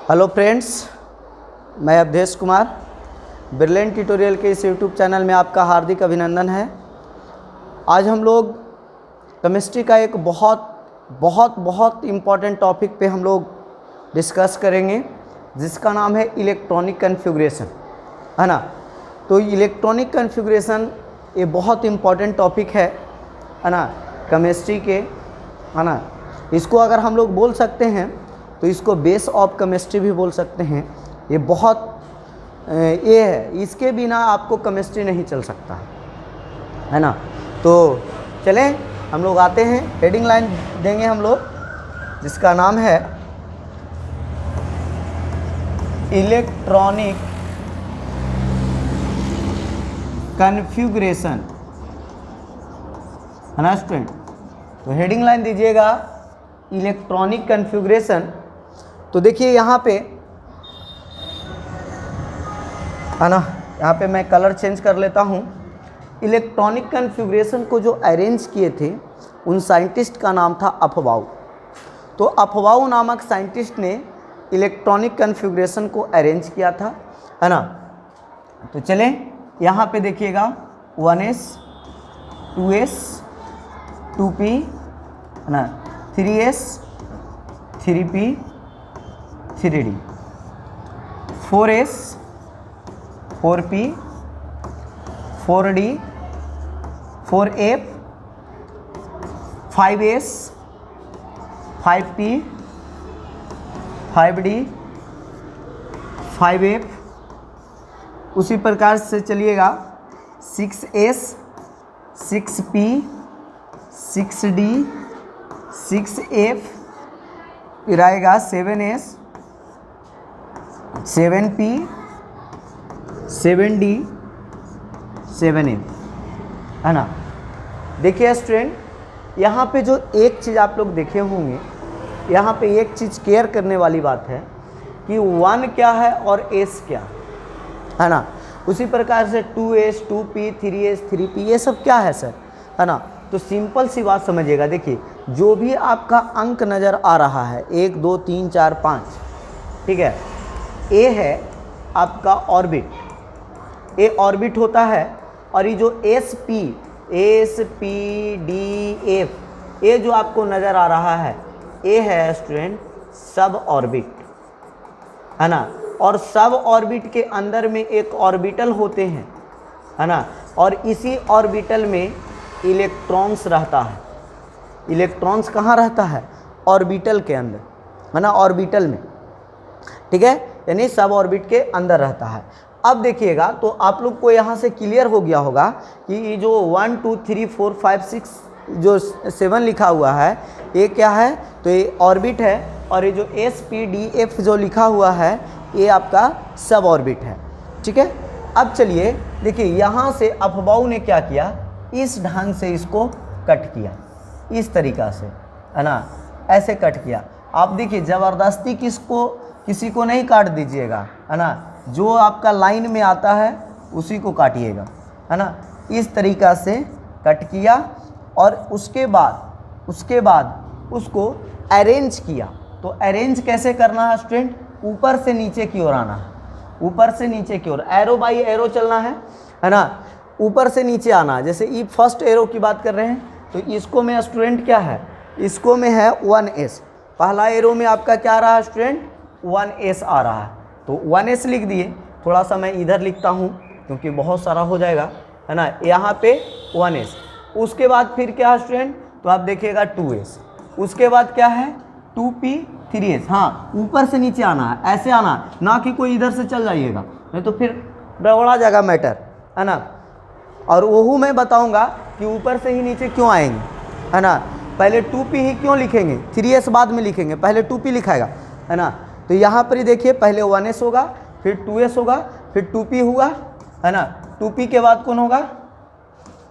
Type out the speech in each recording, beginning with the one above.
Hello friends, मैं Awadhesh Kumar. Brilliant tutorial के इस यूट्यूब चैनल में आपका हार्दिक अभिनंदन है। आज हम लोग केमिस्ट्री का एक बहुत इम्पॉर्टेंट टॉपिक पे हम लोग डिस्कस करेंगे, जिसका नाम है इलेक्ट्रॉनिक कन्फिग्रेशन, है ना। तो इलेक्ट्रॉनिक कन्फिग्रेशन ये बहुत इम्पॉर्टेंट टॉपिक है ना, केमिस्ट्री के, है ना। इसको अगर हम लोग बोल सकते हैं तो इसको बेस ऑफ केमिस्ट्री भी बोल सकते हैं। ये बहुत ये है, इसके बिना आपको केमिस्ट्री नहीं चल सकता, है ना। तो चलें हम लोग आते हैं, हेडिंग लाइन देंगे हम लोग, जिसका नाम है इलेक्ट्रॉनिक कन्फिग्रेशन, है ना स्टूडेंट। तो हेडिंग लाइन दीजिएगा इलेक्ट्रॉनिक कन्फिग्रेशन। तो देखिए यहाँ पे, है ना, यहाँ पे मैं कलर चेंज कर लेता हूँ। इलेक्ट्रॉनिक कन्फिग्रेशन को जो अरेंज किए थे उन साइंटिस्ट का नाम था अफबाउ। तो अफबाउ नामक साइंटिस्ट ने इलेक्ट्रॉनिक कन्फिग्रेशन को अरेंज किया था, है ना। तो चलें यहाँ पे देखिएगा 1s 2s 2p, है ना, 3s 3p 3d, 4s 4p 4d 4f 5s 5p 5d 5f। उसी प्रकार से चलिएगा 6s 6p 6d 6f, फिर आएगा 7s 7p 7d 7f, है ना। देखिए स्टूडेंट, यहाँ पे जो एक चीज़ आप लोग देखे होंगे, यहाँ पे एक चीज़ केयर करने वाली बात है कि 1 क्या है और s क्या है ना। उसी प्रकार से 2s 2p 3s 3p ये सब क्या है सर, है ना। तो सिंपल सी बात समझिएगा। देखिए जो भी आपका अंक नज़र आ रहा है 1 2 3 4 5, ठीक है, ए है आपका ऑर्बिट, ए ऑर्बिट होता है। और ये जो एस पी डी एफ ये जो आपको नज़र आ रहा है, ए है स्टूडेंट सब ऑर्बिट, है ना। और सब ऑर्बिट के अंदर में एक ऑर्बिटल होते हैं, है ना। और इसी ऑर्बिटल में इलेक्ट्रॉन्स रहता है। इलेक्ट्रॉन्स कहाँ रहता है? ऑर्बिटल के अंदर, है ना, ऑर्बिटल में, ठीक है, यानी सब ऑर्बिट के अंदर रहता है। अब देखिएगा तो आप लोग को यहाँ से क्लियर हो गया होगा कि ये जो 1 2 3 4 5 6 जो 7 लिखा हुआ है ये क्या है, तो ये ऑर्बिट है। और ये जो एस पी डी एफ जो लिखा हुआ है ये आपका सब ऑर्बिट है, ठीक है। अब चलिए देखिए यहाँ से अफबाउ ने क्या किया, इस ढंग से इसको कट किया, इस तरीक़ा से, है ना, ऐसे कट किया। आप देखिए ज़बरदस्ती किसी को नहीं काट दीजिएगा, है ना। जो आपका लाइन में आता है उसी को काटिएगा, है ना। इस तरीक़ा से कट किया और उसके बाद उसको अरेंज किया। तो अरेंज कैसे करना है स्टूडेंट? ऊपर से नीचे की ओर आना है, ऊपर से नीचे की ओर, एरो बाई एरो चलना है ना। ऊपर से नीचे आना, जैसे ये फर्स्ट एरो की बात कर रहे हैं तो इसको में स्टूडेंट क्या है, इसको में है 1s। पहला एरो में आपका क्या रहा स्टूडेंट? 1s आ रहा है, तो 1s लिख दिए। थोड़ा सा मैं इधर लिखता हूँ क्योंकि बहुत सारा हो जाएगा, है ना। यहाँ पे 1s, उसके बाद फिर क्या है स्टूडेंट, तो आप देखिएगा 2s, उसके बाद क्या है 2p 3s। हाँ, ऊपर से नीचे आना है, ऐसे आना है, ना कि कोई इधर से चल जाइएगा, नहीं तो फिर गड़बड़ा जाएगा मैटर, है ना। और वही मैं बताऊँगा कि ऊपर से ही नीचे क्यों आएंगे, है ना। पहले 2p ही क्यों लिखेंगे, 3s बाद में लिखेंगे, पहले 2p लिखाएगा, है ना। तो यहाँ पर ही देखिए पहले 1s होगा, फिर 2s होगा, फिर 2p हुआ, है ना। 2p के बाद कौन होगा?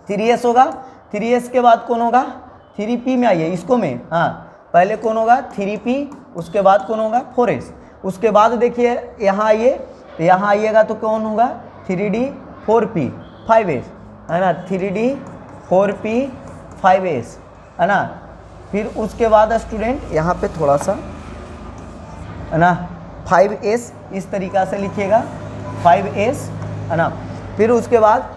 3s होगा, 3s के बाद कौन होगा? 3p में आइए इसको में, हाँ, पहले कौन होगा? 3p, उसके बाद कौन होगा? 4s। उसके बाद देखिए यहाँ आइए, तो यहाँ आइएगा तो कौन होगा? 3d 4p 5s, है ना, 3d 4p 5s, है ना। फिर उसके बाद स्टूडेंट यहाँ पे थोड़ा सा है ना 5s इस तरीक़ा से लिखिएगा 5s, है ना। फिर उसके बाद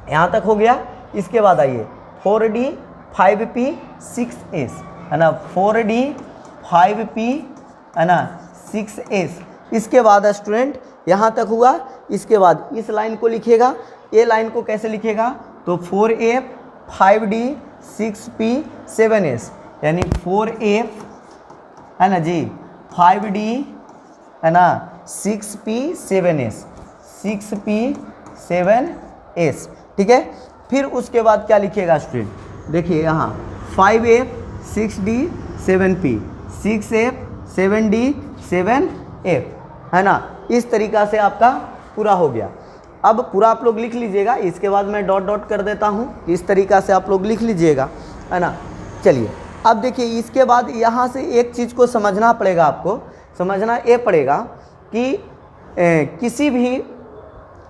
यहाँ तक हो गया। इसके बाद आइए 4d 5p 6s, है ना, 4d 5p, है ना, 6s। इसके बाद स्टूडेंट यहाँ तक हुआ। इसके बाद इस लाइन को लिखिएगा। ये लाइन को कैसे लिखिएगा, तो 4f 5d 6p 7s, यानी 4f, है ना जी, 5d, है ना, 6p 7s, 6p 7s, ठीक है। फिर उसके बाद क्या लिखिएगा स्टूडेंट, देखिए यहाँ 5f 6d 7p 6f 7d 7f, है ना। इस तरीक़ा से आपका पूरा हो गया। अब पूरा आप लोग लिख लीजिएगा। इसके बाद मैं डॉट डॉट कर देता हूँ, इस तरीक़ा से आप लोग लिख लीजिएगा, है ना। चलिए अब देखिए, इसके बाद यहाँ से एक चीज़ को समझना पड़ेगा, आपको समझना ये पड़ेगा कि किसी भी,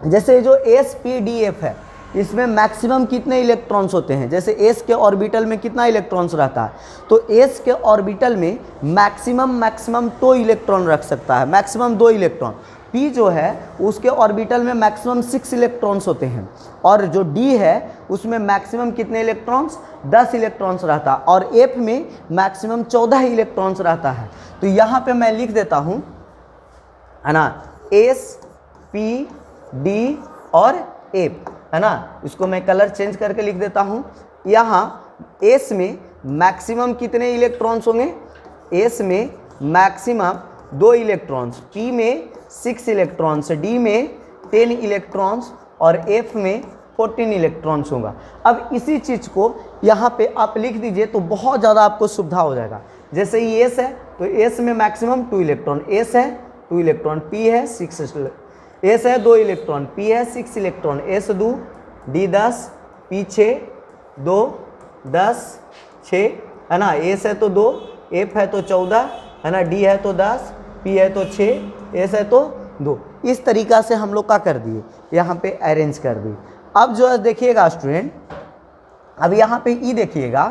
जैसे जो SPDF है, इसमें मैक्सिमम कितने इलेक्ट्रॉन्स होते हैं। जैसे S के ऑर्बिटल में कितना इलेक्ट्रॉन्स रहता है, तो S के ऑर्बिटल में मैक्सिमम 2 इलेक्ट्रॉन रख सकता है, मैक्सिमम 2 इलेक्ट्रॉन। P जो है उसके ऑर्बिटल में मैक्सिमम 6 इलेक्ट्रॉन्स होते हैं, और जो D है उसमें मैक्सिमम कितने इलेक्ट्रॉन्स, 10 इलेक्ट्रॉन्स रहता है, और F में मैक्सिमम 14 इलेक्ट्रॉन्स रहता है। तो यहाँ पे मैं लिख देता हूँ, है ना, S P D और F, है ना। इसको मैं कलर चेंज करके लिख देता हूँ। यहाँ S में मैक्सिमम कितने इलेक्ट्रॉन्स होंगे, S में मैक्सिमम 2 इलेक्ट्रॉन्स, P में 6 इलेक्ट्रॉन्स, D में 10 इलेक्ट्रॉन्स और F में 14 इलेक्ट्रॉन्स होगा। अब इसी चीज़ को यहाँ पे आप लिख दीजिए तो बहुत ज़्यादा आपको सुविधा हो जाएगा। जैसे ये S है तो S में मैक्सिमम 2 इलेक्ट्रॉन, S है 2 इलेक्ट्रॉन, P है 6, S है 2 इलेक्ट्रॉन, P है 6 इलेक्ट्रॉन, S 2, D 10, P 6, 2 10 6, है ना। S है तो 2, F है तो 14, है ना, D है तो 10, P है तो 6, S है तो 2। इस तरीक़ा से हम लोग क्या कर दिए, यहाँ पे अरेंज कर दिए। अब जो है देखिएगा स्टूडेंट, अब यहाँ पे ई देखिएगा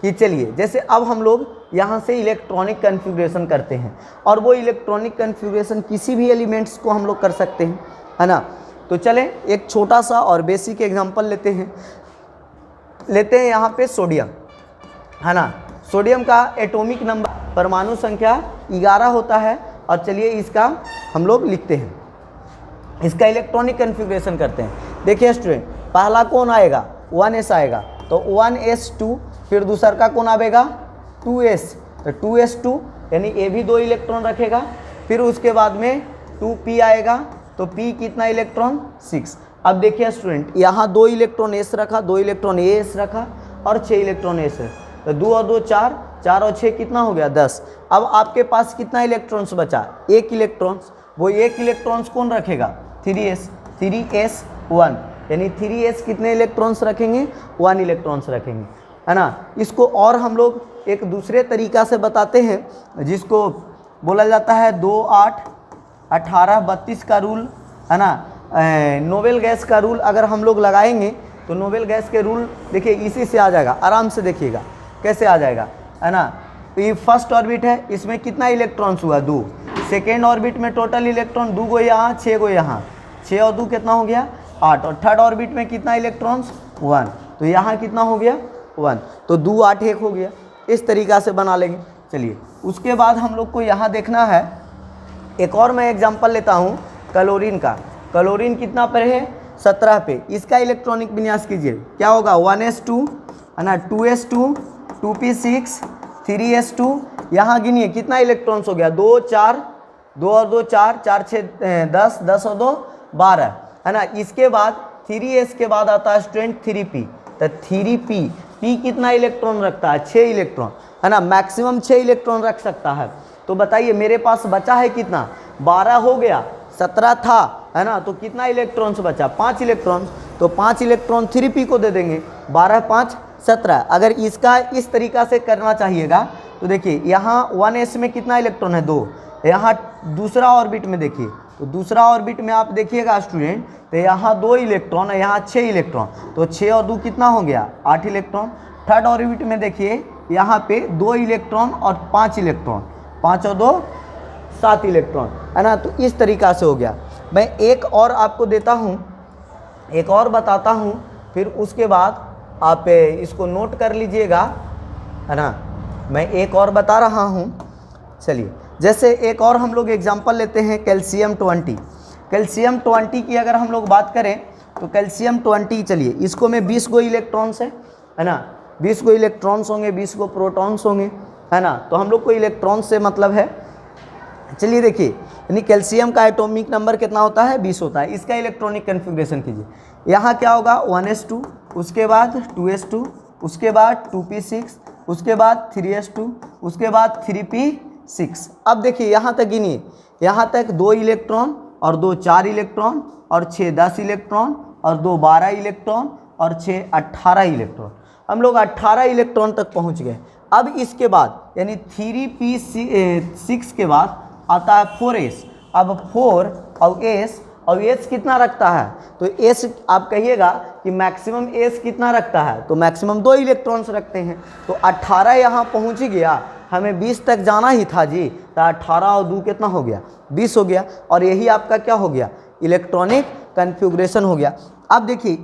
कि चलिए, जैसे अब हम लोग यहाँ से इलेक्ट्रॉनिक कन्फिग्रेशन करते हैं, और वो इलेक्ट्रॉनिक कन्फिग्रेशन किसी भी एलिमेंट्स को हम लोग कर सकते हैं, है ना। तो चलें एक छोटा सा और बेसिक एग्जांपल लेते हैं यहाँ पे सोडियम, है ना। सोडियम का एटॉमिक नंबर, परमाणु संख्या 11 होता है। और चलिए इसका हम लोग लिखते हैं, इसका इलेक्ट्रॉनिक कन्फिग्रेशन करते हैं। देखिए स्टूडेंट, पहला कौन आएगा, 1s आएगा, तो 1s2, फिर दूसरा का कौन आएगा, 2s, तो 2s2, यानी ये भी 2 इलेक्ट्रॉन रखेगा। फिर उसके बाद में 2p आएगा, तो p कितना इलेक्ट्रॉन, 6। अब देखिए स्टूडेंट, यहाँ 2 इलेक्ट्रॉन s रखा, 2 इलेक्ट्रॉन as रखा, और 6 इलेक्ट्रॉन s, तो 2 और 2 4, 4 और 6 कितना हो गया, 10। अब आपके पास कितना इलेक्ट्रॉन्स बचा, 1 इलेक्ट्रॉन्स। वो 1 इलेक्ट्रॉन्स कौन रखेगा, 3s1, यानी 3s कितने इलेक्ट्रॉन्स रखेंगे, 1 इलेक्ट्रॉन्स रखेंगे, है ना। इसको और हम लोग एक दूसरे तरीक़ा से बताते हैं, जिसको बोला जाता है 2 8 18 32 का रूल, है ना। नोबेल गैस का रूल अगर हम लोग लगाएंगे तो नोबेल गैस के रूल देखिए इसी से आ जाएगा, आराम से देखिएगा कैसे आ जाएगा, है ना। तो ये फर्स्ट ऑर्बिट है, इसमें कितना इलेक्ट्रॉन्स हुआ, 2। सेकेंड ऑर्बिट में टोटल इलेक्ट्रॉन 2 गो यहाँ, 6 गो यहाँ, 6 और 2 कितना हो गया, 8। और थर्ड ऑर्बिट में कितना इलेक्ट्रॉन्स, 1, तो यहाँ कितना हो गया, 1, तो 2 8 1 हो गया। इस तरीक़ा से बना लेंगे। चलिए उसके बाद हम लोग को यहाँ देखना है, एक और मैं एग्जांपल लेता हूँ क्लोरीन का। क्लोरीन कितना पर है, 17 पे। इसका इलेक्ट्रॉनिक विन्यास कीजिए, क्या होगा, 1s2, है ना, 2s2, 2p6, 3s2। यहाँ गिनिए कितना इलेक्ट्रॉन्स हो गया, 2 4, 2 और 2 4, 4 6 10, 10 और 2 12, है ना। इसके बाद 3s के बाद आता है स्टूडेंट 3p, तो 3p, p कितना इलेक्ट्रॉन रखता है, 6 इलेक्ट्रॉन, है ना, मैक्सिमम 6 इलेक्ट्रॉन रख सकता है। तो बताइए मेरे पास बचा है कितना, 12 हो गया, 17 था, है ना, तो कितना इलेक्ट्रॉन्स बचा, 5 इलेक्ट्रॉन्स, तो 5 इलेक्ट्रॉन 3p को दे देंगे, 12 5 17। अगर इसका इस तरीक़ा से करना चाहिएगा तो देखिए यहाँ 1s में कितना इलेक्ट्रॉन है, 2। यहाँ दूसरा ऑर्बिट में देखिए, तो दूसरा ऑर्बिट में आप देखिएगा स्टूडेंट, तो यहाँ 2 इलेक्ट्रॉन है, यहाँ 6 इलेक्ट्रॉन, तो 6 और 2 कितना हो गया, 8 इलेक्ट्रॉन। थर्ड ऑर्बिट में देखिए यहाँ पे 2 इलेक्ट्रॉन और 5 इलेक्ट्रॉन, 5 और 2 7 इलेक्ट्रॉन, है ना। तो इस तरीक़ा से हो गया। मैं एक और आपको देता हूँ, एक और बताता हूँ, फिर उसके बाद आप इसको नोट कर लीजिएगा, है ना। मैं एक और बता रहा हूँ। चलिए, जैसे एक और हम लोग एग्जांपल लेते हैं कैल्शियम 20। कैल्शियम 20 की अगर हम लोग बात करें तो कैल्शियम 20, चलिए इसको में 20 गो इलेक्ट्रॉन्स है ना, 20 गो इलेक्ट्रॉन्स होंगे, 20 गो प्रोटॉन्स होंगे, है ना। तो हम लोग को इलेक्ट्रॉन से मतलब है। चलिए देखिए, यानी कैल्शियम का एटॉमिक नंबर कितना होता है, 20 होता है। इसका इलेक्ट्रॉनिक कन्फिग्रेशन कीजिए। यहाँ क्या होगा, 1s2, उसके बाद 2s2, उसके बाद 2p6, उसके बाद 3s2, उसके बाद 3p6। अब देखिए यहाँ तक गिनिए, यहाँ तक 2 इलेक्ट्रॉन और 2 4 इलेक्ट्रॉन और 6 10 इलेक्ट्रॉन और 2 12 इलेक्ट्रॉन और 6 18 इलेक्ट्रॉन। हम लोग 18 इलेक्ट्रॉन तक पहुँच गए। अब इसके बाद यानी 3p6 के बाद आता है 4s। अब 4 और s कितना रखता है, तो s आप कहिएगा कि मैक्सिमम s कितना रखता है, तो मैक्सिमम 2 इलेक्ट्रॉन्स रखते हैं। तो 18 यहाँ पहुँच गया, हमें 20 तक जाना ही था जी, तो 18 और 2 कितना हो गया, 20 हो गया। और यही आपका क्या हो गया, इलेक्ट्रॉनिक कन्फिग्रेशन हो गया। अब देखिए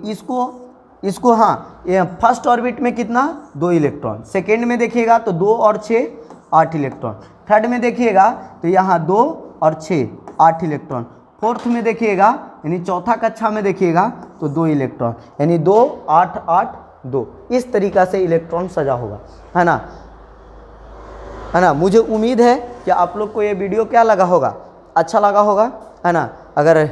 इसको हाँ, ये फर्स्ट ऑर्बिट में कितना, 2 इलेक्ट्रॉन, सेकेंड में देखिएगा तो 2 और 6 8 इलेक्ट्रॉन, थर्ड में देखिएगा तो यहाँ 2 और 6 8 इलेक्ट्रॉन, फोर्थ में देखिएगा यानी चौथा कक्षा में देखिएगा तो 2 इलेक्ट्रॉन, यानी 2 8 8 2। इस तरीक़ा से इलेक्ट्रॉन सजा होगा, है ना। मुझे उम्मीद है कि आप लोग को ये वीडियो क्या लगा होगा, अच्छा लगा होगा, है ना। अगर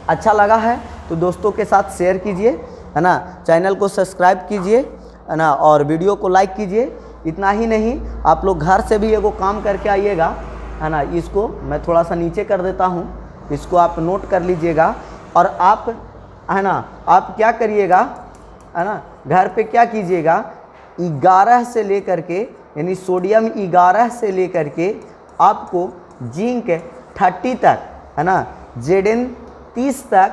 अच्छा लगा है तो दोस्तों के साथ शेयर कीजिए, है ना। चैनल को सब्सक्राइब कीजिए, है ना, और वीडियो को लाइक कीजिए। इतना ही नहीं, आप लोग घर से भी एगो काम करके आइएगा, है ना। इसको मैं थोड़ा सा नीचे कर देता हूँ, इसको आप नोट कर लीजिएगा। और आप, है ना, आप क्या करिएगा, है ना, घर पे क्या कीजिएगा, 11 से लेकर के यानी सोडियम 11 से लेकर के आपको जिंक 30 तक, है ना, Zn 30 तक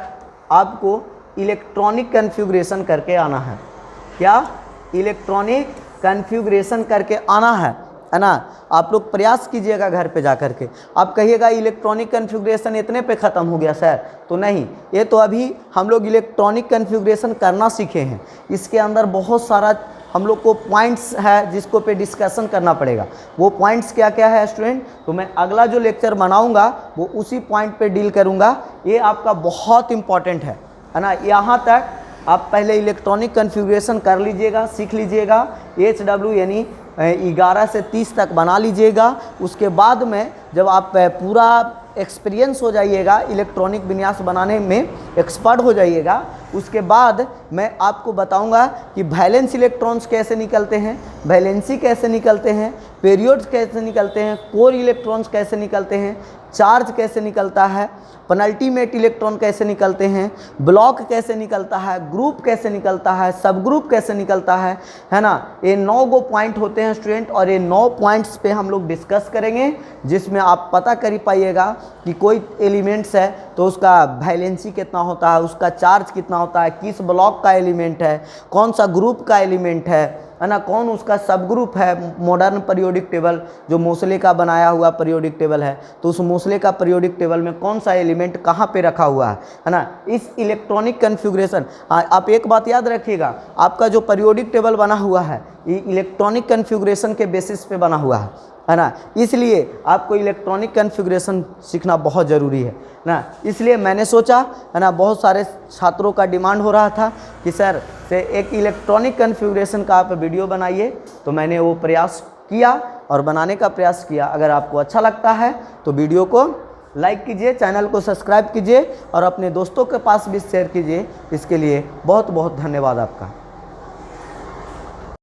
आपको इलेक्ट्रॉनिक कन्फिग्रेशन करके आना है। क्या, इलेक्ट्रॉनिक कन्फिग्रेशन करके आना है ना। आप लोग प्रयास कीजिएगा घर पे जा कर के। आप कहिएगा इलेक्ट्रॉनिक कन्फिग्रेशन इतने पे ख़त्म हो गया सर, तो नहीं, ये तो अभी हम लोग इलेक्ट्रॉनिक कन्फिग्रेशन करना सीखे हैं। इसके अंदर बहुत सारा हम लोग को पॉइंट्स है जिसको पे डिस्कशन करना पड़ेगा। वो पॉइंट्स क्या क्या है स्टूडेंट, तो मैं अगला जो लेक्चर बनाऊंगा वो उसी पॉइंट पे डील करूंगा। ये आपका बहुत इंपॉर्टेंट है ना। यहाँ तक आप पहले इलेक्ट्रॉनिक कन्फिग्रेशन कर लीजिएगा, सीख लीजिएगा। HW यानी 11 से 30 तक बना लीजिएगा। उसके बाद में जब आप पूरा एक्सपीरियंस हो जाइएगा, इलेक्ट्रॉनिक विन्यास बनाने में एक्सपर्ट हो जाइएगा, उसके बाद मैं आपको बताऊंगा कि वैलेंस इलेक्ट्रॉन्स कैसे निकलते हैं, वैलेंसी कैसे निकलते हैं, पीरियड्स कैसे निकलते हैं, कोर इलेक्ट्रॉन्स कैसे निकलते हैं, चार्ज कैसे निकलता है, पेनल्टीमेट इलेक्ट्रॉन कैसे निकलते हैं, ब्लॉक कैसे निकलता है, ग्रुप कैसे निकलता है, सब ग्रुप कैसे निकलता है ना। ये 9 गो पॉइंट होते हैं स्टूडेंट, और ये 9 पॉइंट्स पे हम लोग डिस्कस करेंगे, जिसमें आप पता कर पाइएगा कि कोई एलिमेंट्स है तो उसका वैलेंसी कितना होता है, उसका चार्ज कितना होता है, किस ब्लॉक का एलिमेंट है, कौन सा ग्रुप का एलिमेंट है ना, कौन उसका सब ग्रुप है। मॉडर्न पीरियोडिक टेबल जो मोसले का बनाया हुआ पीरियोडिक टेबल है, तो उस मोसले का पीरियोडिक टेबल में कौन सा एलिमेंट कहाँ पे रखा हुआ है ना। इस इलेक्ट्रॉनिक कन्फिग्रेशन, आप एक बात याद रखिएगा, आपका जो पीरियोडिक टेबल बना हुआ है ये इलेक्ट्रॉनिक कन्फिग्रेशन के बेसिस पे बना हुआ है ना। इसलिए आपको इलेक्ट्रॉनिक कन्फिग्रेशन सीखना बहुत ज़रूरी है ना। इसलिए मैंने सोचा, है ना, बहुत सारे छात्रों का डिमांड हो रहा था कि सर से एक इलेक्ट्रॉनिक कन्फिग्रेशन का आप वीडियो बनाइए, तो मैंने वो प्रयास किया और बनाने का प्रयास किया। अगर आपको अच्छा लगता है तो वीडियो को लाइक कीजिए, चैनल को सब्सक्राइब कीजिए और अपने दोस्तों के पास भी शेयर कीजिए। इसके लिए बहुत बहुत धन्यवाद आपका।